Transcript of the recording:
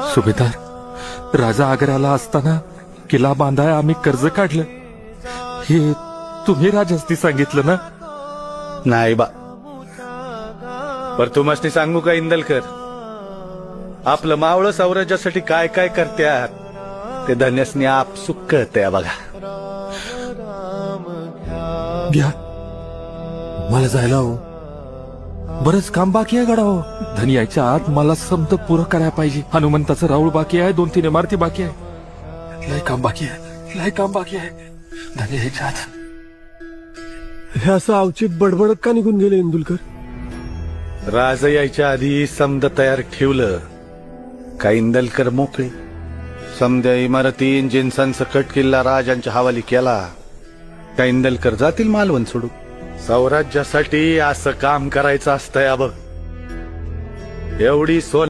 सुभेदार, राजा आग्र्याला असताना किल्ला बांधाय आम्ही कर्ज काढलं, हे तुम्ही राजस्ती सांगितलं ना? नाही बा, पर तू मस्ती सांगू का इंदलकर, आपलं मावळं साम्राज्यासाठी काय काय करत्यात ते धन्यसनी आपसुक कळतंय बघा. घ्या, मला जायला हो, बरंच काम बाकी आहे गडा हो. धनी यायच्या आत मला समज पुरं करायला पाहिजे. हनुमंताचं राऊळ बाकी आहे, 2-3 इमारती बाकी आहे, लय काम बाकी आहे, लय काम बाकी आहे. धनी यायच्या आत हे असं अवचित बडबडत का निघून गेले इंदुलकर? राज यायच्या आधी समद तयार ठेवलं का इंदलकर मोकळे. समद्या इमारतीन जिन्सांसकट किल्ला राजांच्या हवाली केला का इंदलकर जातील मालवण सोडू. स्वराज्यासाठी असं काम करायचं असतंय. अब एवढी सोन